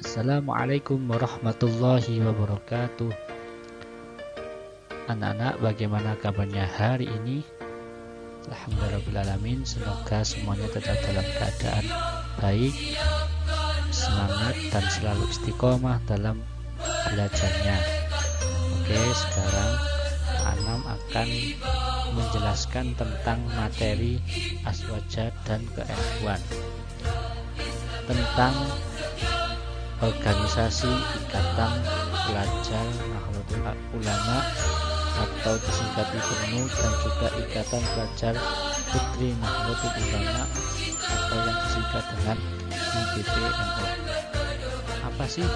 Assalamualaikum warahmatullahi wabarakatuh. Anak-anak, bagaimana kabarnya hari ini? Alhamdulillahirrahmanirrahim. Semoga semuanya tetap dalam keadaan baik, semangat, dan selalu istiqomah dalam belajarnya. Oke, sekarang Anam akan menjelaskan tentang materi aswaja dan keilmuan, tentang organisasi Ikatan Pelajar Nahdlatul Ulama atau disingkat IPNU, dan juga Ikatan Pelajar Putri Nahdlatul Ulama atau yang disingkat dengan IPPNU. Apa sih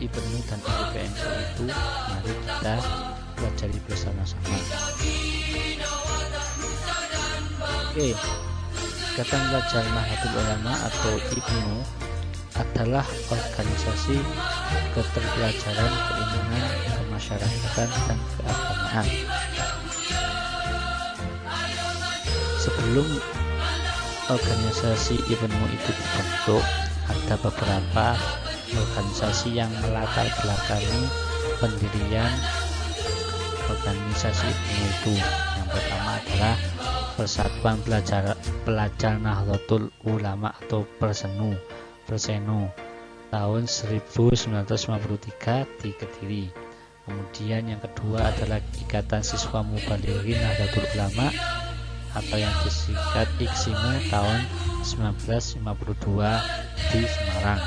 IPNU dan IPPNU itu? Mari kita pelajari bersama-sama. Oke, Ikatan Pelajar Nahdlatul Ulama atau IPNU adalah organisasi keterpelajaran, keilmuan, kemasyarakatan, dan keagamaan. Sebelum organisasi IPNU itu dibentuk, ada beberapa organisasi yang melatar belakangi pendirian organisasi IPNU itu. Yang pertama adalah Persatuan Pelajar Nahdlatul Ulama atau Persenu tahun 1953 di Kediri. Kemudian yang kedua adalah Ikatan Siswa Mubalighin Nahdlatul Ulama atau yang disingkat IKSIMU tahun 1952 di Semarang.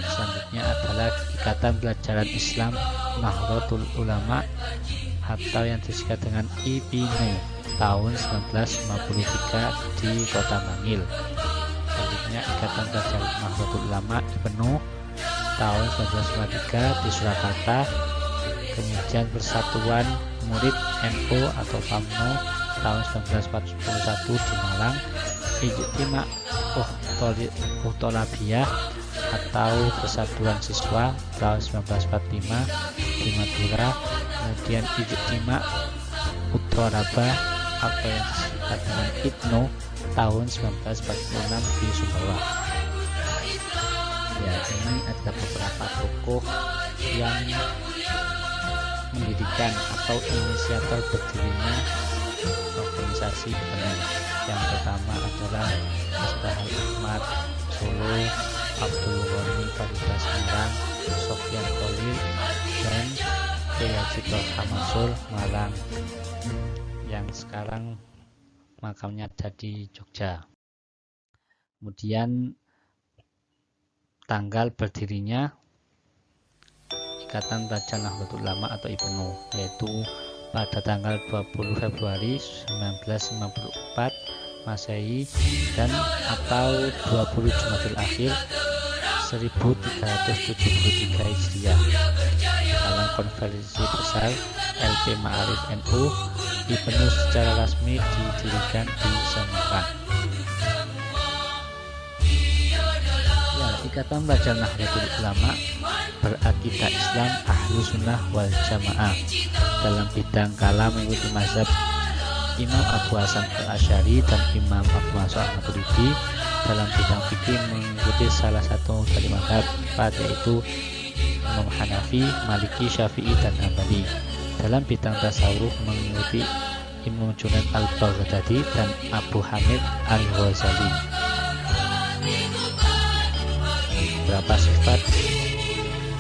Selanjutnya adalah Ikatan Pelajaran Islam Nahdlatul Ulama atau yang disingkat dengan IPNU tahun 1953 di Kota Bangil. Selanjutnya Ikatan Pelajar Nahdlatul Ulama IPNU tahun 1953 di Surakarta. Kemudian Persatuan Murid NU atau PAMNU tahun 1941 di Malang. Ijtima Utolabiyah atau Persatuan Siswa tahun 1945 di Madura. Kemudian Ijtima Utolaba atau yang disingkat dengan IPNU tahun 1946 di Sumbawa. Ya, ini ada beberapa tokoh yang mendirikan atau inisiator berdirinya organisasi IPNU. Yang pertama adalah Mustahil Ahmad Solo, Abdul Ghani Farida Semarang, Sofyan Khalil, dan Haji Tolha Mansur Malang yang sekarang makamnya ada di Jogja. Kemudian tanggal berdirinya Ikatan Pelajar Nahdlatul Ulama atau IPNU yaitu pada tanggal 20 Februari 1954 Masehi dan atau 20 Jumadil Akhir 1373 Hijriah. Dalam konferensi besar LP Ma'arif NU, IPNU secara resmi didirikan di Semarang. Ya, Ikatan Pelajar Nahdlatul Ulama berakidah Islam Ahlus Sunnah wal Jamaah. Dalam bidang kalam mengikuti mazhab Imam Abu Hasan Al-Asy'ari dan Imam Abu Hasan Al-Maturidi. Dalam bidang fikih mengikuti salah satu dari mazhab yaitu Imam Hanafi, Maliki, Syafi'i, dan Hambali. Dalam bidang tasawuf mengikuti Imam Junaid Al-Baghdadi dan Abu Hamid Al-Ghazali. Beberapa sifat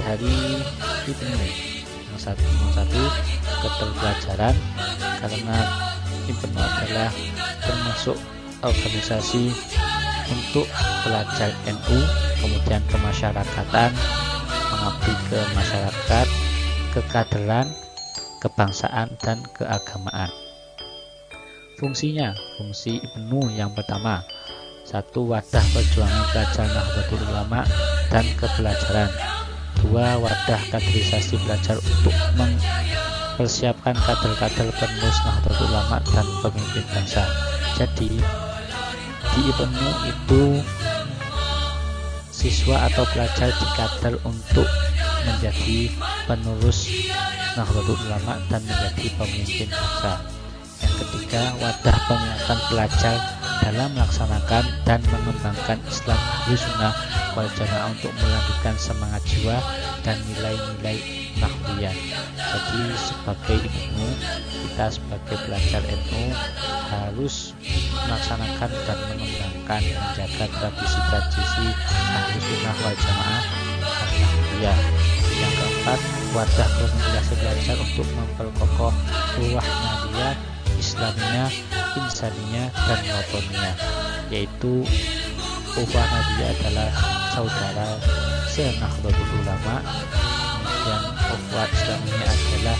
dari IPNU. Yang satu keterpelajaran, karena IPNU adalah termasuk organisasi untuk pelajar NU. Kemudian kemasyarakatan, mengabdi ke masyarakat, kekaderan, kebangsaan, dan keagamaan. Fungsinya, fungsi IPNU yang pertama, satu, wadah perjuangan pelajar Nahdlatul Ulama dan kepelajaran. Dua, wadah kaderisasi pelajar untuk mempersiapkan kader-kader penerus Nahdlatul Ulama dan pemimpin bangsa. Jadi di IPNU itu siswa atau pelajar dikader untuk menjadi penerus Nahdlatul Ulama dan menjadi pemimpin bangsa. Yang ketiga, wadah penguatan pelajar dalam melaksanakan dan mengembangkan Islam Ahlussunnah wal Jamaah untuk melanjutkan semangat jiwa dan nilai-nilai nahwiyah. Jadi sebagai ilmu, kita sebagai pelajar NU harus melaksanakan dan mengembangkan, menjaga tradisi-tradisi Ahlussunnah wal Jamaah nahwiyah. Yang keempat, wadah komunikasi belajar untuk memperkokoh ruh nahwiyah, Islamiyah, Insaniyah, dan Watoniyah, yaitu ukhuwah nahwiyah adalah saudara se-Nahdlatul Ulama, kemudian ukhuwah Islamiyah adalah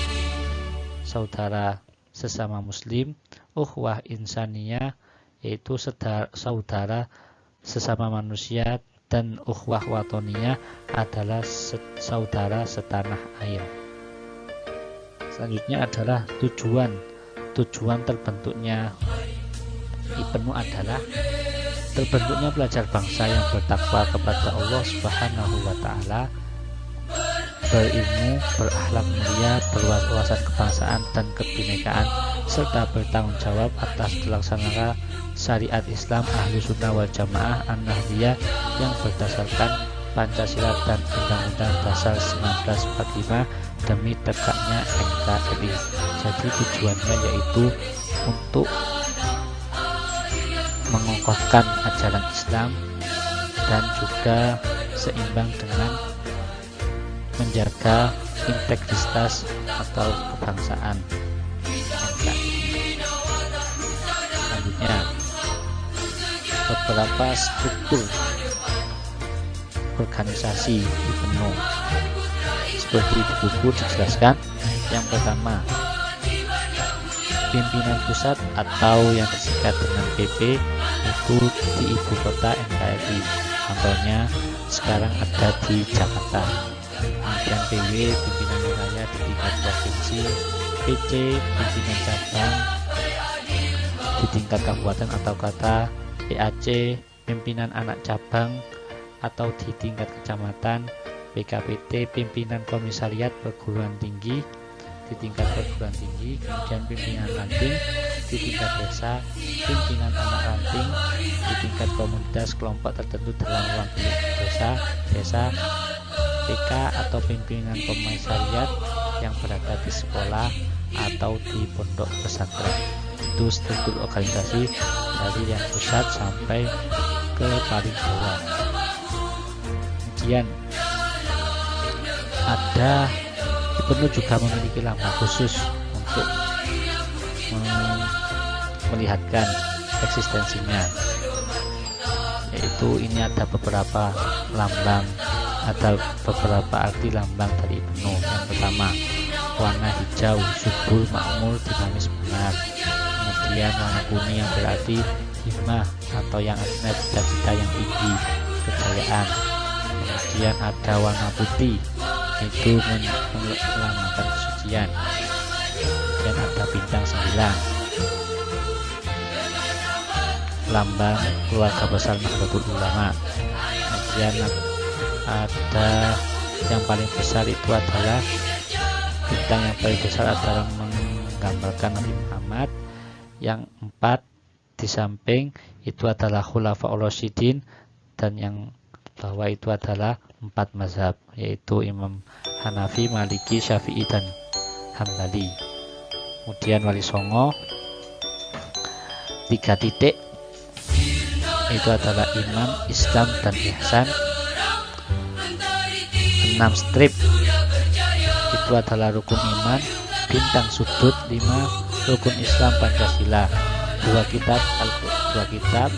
saudara sesama muslim, ukhuwah Insaniyah yaitu saudara sesama manusia, dan ukhuwah Watoniyah adalah saudara setanah air. Selanjutnya adalah tujuan terbentuknya IPNU adalah terbentuknya pelajar bangsa yang bertakwa kepada Allah Subhanahu wa Ta'ala, berilmu, berakhlak mulia, berwawasan kebangsaan dan kebinekaan, serta bertanggung jawab atas terlaksanakan syariat Islam Ahlussunnah wal Jamaah an-Nahdliyah yang berdasarkan Pancasila dan Undang-Undang Dasar 1945 demi tegaknya NKRI. Jadi tujuannya yaitu untuk mengokohkan ajaran Islam dan juga seimbang dengan menjaga integritas atau kebangsaan NKRI. Selanjutnya, beberapa struktur organisasi IPNU seperti di buku dijelaskan. Yang pertama, pimpinan pusat atau yang disingkat dengan PP itu di ibu kota NKRI. Contohnya sekarang ada di Jakarta. Kemudian PW, pimpinan wilayah di tingkat provinsi, PC, pimpinan cabang di tingkat kabupaten atau kota, PAC, pimpinan anak cabang atau di tingkat kecamatan, PKPT, pimpinan komisariat perguruan tinggi di tingkat perguruan tinggi, kemudian pimpinan ranting di tingkat desa, pimpinan anak ranting di tingkat komunitas kelompok tertentu dalam ruang desa, PK atau pimpinan komisariat yang berada di sekolah atau di pondok pesantren. Itu struktur organisasi dari yang pusat sampai ke paling bawah. Kemudian ada IPNU juga memiliki lambang khusus untuk melihatkan eksistensinya, yaitu ini ada beberapa lambang, ada beberapa arti lambang dari IPNU. Yang pertama, warna hijau, subur, makmur, dinamis, benar. Kemudian warna kuning yang berarti himmah atau yang artinya cita-cita yang tinggi, kejayaan. Kemudian ada warna putih, itu melambangkan kesucian. Kemudian ada bintang 9, lambang keluarga besar Nahdlatul Ulama. Kemudian ada yang paling besar itu adalah bintang yang paling besar adalah menggambarkan Nabi Muhammad. Yang 4 di samping itu adalah Khulafaur Rasyidin, dan yang bawah itu adalah 4 mazhab, yaitu Imam Hanafi, Maliki, Syafi'i, dan Hambali. Kemudian Wali Songo 3 titik itu adalah iman, Islam, dan ihsan. 6 strip itu adalah rukun iman, bintang sudut 5 rukun Islam, Pancasila. 2 kitab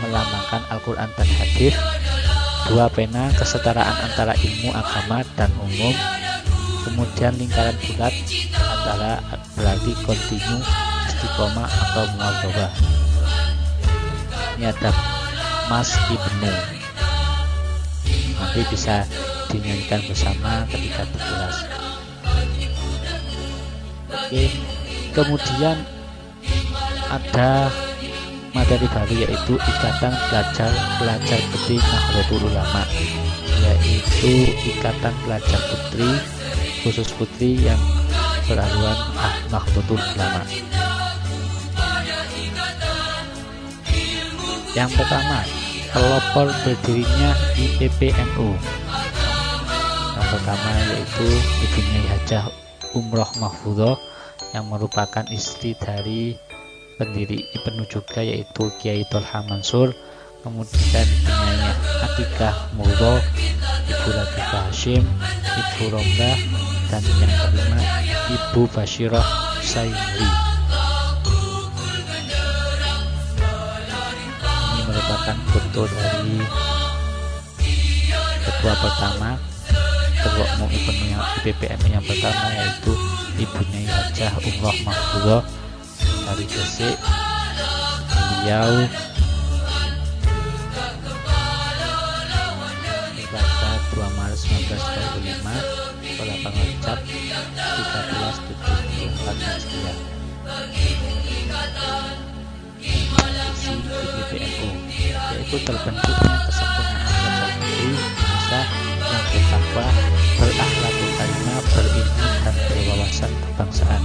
melambangkan Al-Quran dan hadis. 2 pena, kesetaraan antara ilmu agama dan umum. Kemudian lingkaran bulat adalah berarti kontinu, istiqomah atau muadzabah. Ini ada Mas IPNU, nanti bisa dinyanyikan bersama ketika di kelas. Oke, kemudian ada materi baru, yaitu Ikatan Pelajar Putri Nahdlatul Ulama, yaitu ikatan pelajar putri, khusus putri yang berhaluan Nahdlatul Ulama. Yang pertama, pelopor berdirinya IPPNU. Yang pertama yaitu Ibu Nyai Hajah Umroh Mahfudzoh yang merupakan istri dari pendiri IPNU juga yaitu Kiai Tolha Mansur. Kemudian Ibu Nyai Atikah Murdo, Ibu Latifah Hashim, Ibu Romlah, dan yang kelima Ibu Basyirah Saimri. Ini merupakan foto dari ketua pertama, ketua umum IPPNU yang pertama yaitu Ibu Nyai Hajah Umroh Mahfudzoh dari Gresik. Beliau pada 2 Maret 1945 berlapangan cap 1374 Hijriah. Visi IPPNU yaitu terbentuknya kesempurnaan bangsa Indonesia yang bertakwa, berakhlakul karimah, berilmu dan berwawasan kebangsaan.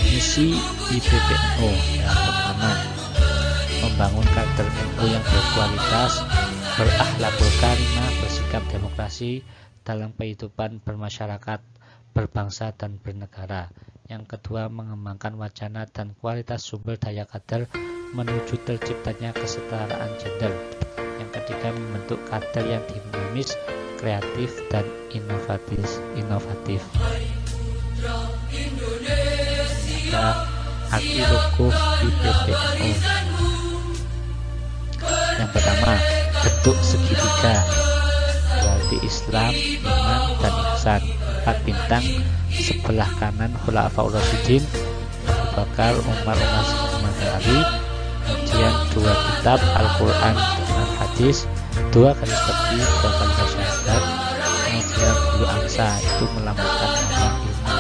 Misi IPPNU yang pertama, membangun kader NU yang berkualitas, berakhlakul karimah, bersikap demokrasi dalam kehidupan bermasyarakat, berbangsa dan bernegara. Yang kedua, mengembangkan wacana dan kualitas sumber daya kader menuju terciptanya kesetaraan gender. Yang ketiga, membentuk kader yang dinamis, kreatif dan inovatif. Arti logo IPPNU. Yang pertama, bentuk segitiga berarti Islam, iman, dan ihsan. 4 bintang, sebelah kanan Khulafaur Rasyidin Abu Bakar, Umar, Utsman, Ali. Kemudian 2 kitab Al-Quran dengan hadis, 2 garis tepi, 2 kalimat syahadat. Kemudian 2 angsa, itu melambangkan nama ilmu.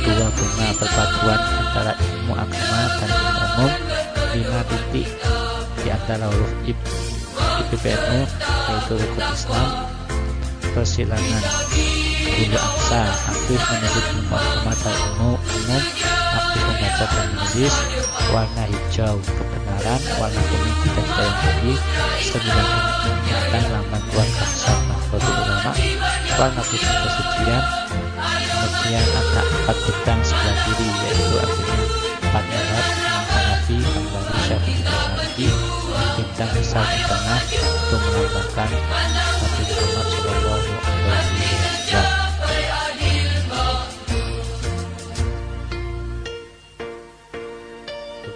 2 bunga, perpaduan antara ilmu agama dan ilmu umum. 5 titik di antara huruf IPPNU yaitu rukun Islam, persilangan. 2 angsa, aktif menyebut ilmu agama dan ilmu umum, aktif membaca dan menulis. Warna hijau kebenaran, warna kuning cita-cita yang tinggi. 9 ingatan, lambang keluarga besar Nahdlatul Ulama. Warna putih kesucian. Kemudian ada 4 bintang sebelah kiri yaitu artinya 4 Arab, Hanafi, Hambali, Syafi'i, dan Maliki. Bintang besar di tengah itu melambangkan Nabi Muhammad Shallallahu Alaihi Wasallam.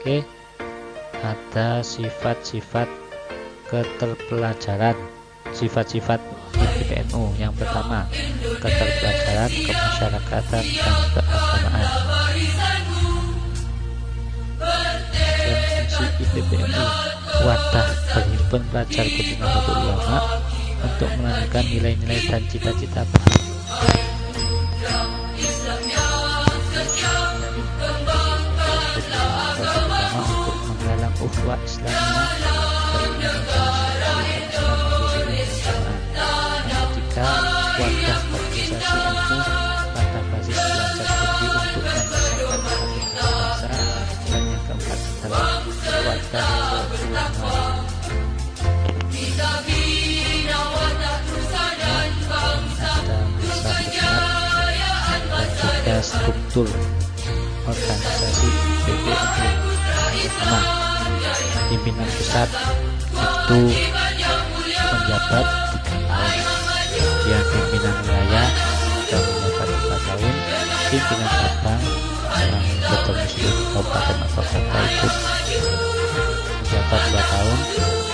Oke, ada sifat-sifat keterpelajaran, sifat-sifat IPPNU. Yang pertama, keterpelajaran, kemasyarakatan, dan keagamaan. Dan fungsi IPPNU, wadah berhimpun pelajar putih Nahdlatul Ulama untuk melanjutkan nilai-nilai dan cita-cita untuk menggalang ukhuwah Islamiyah dan ketika wadah organisasi NU pada basis pelajar putih untuk membesarkan bangsa. Dan yang keempat adalah wadah struktur organisasi IPPNU. Pertama, pimpinan pusat itu menjabat 3 tahun, kemudian pimpinan wilayah sudah menjabat 4 tahun, pimpinan cabang yang berdomisili di kabupaten atau kota itu menjabat 2 tahun,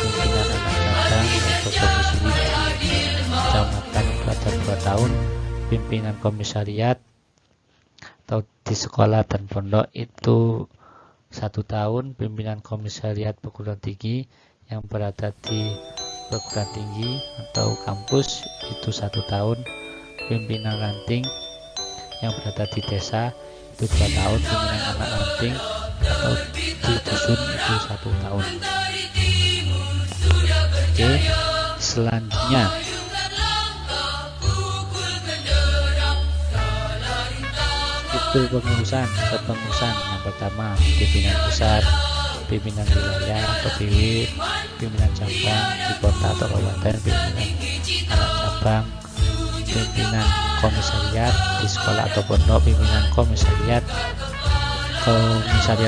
pimpinan anak cabang yang berdomisili di kecamatan itu ada 2 tahun, pimpinan komisariat atau di sekolah dan pondok itu 1 tahun, pimpinan komisariat perguruan tinggi yang berada di perguruan tinggi atau kampus itu 1 tahun, pimpinan ranting yang berada di desa itu 2 tahun, pimpinan anak ranting atau di dusun itu 1 tahun. Oke, selanjutnya struktur kepengurusan yang pertama pimpinan pusat, pimpinan wilayah atau PW, pimpinan cabang di kota atau kabupaten, pimpinan anak cabang, pimpinan komisariat di sekolah atau pondok, pimpinan komisariat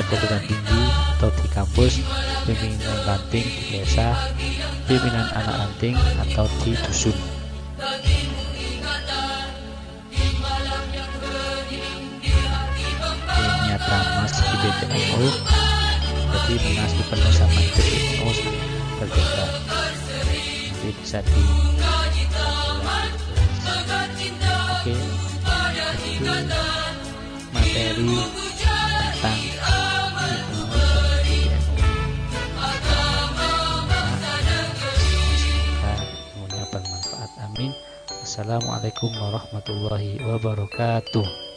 perguruan tinggi atau di kampus, pimpinan ranting di desa, pimpinan anak ranting atau di dusun. Nyata Mas IBPNU, jadi Munas dipenuhi sama IBPNU berbeda, nanti bisa di oke, itu materi tentang semoga bermanfaat, amin. Assalamualaikum warahmatullahi wabarakatuh.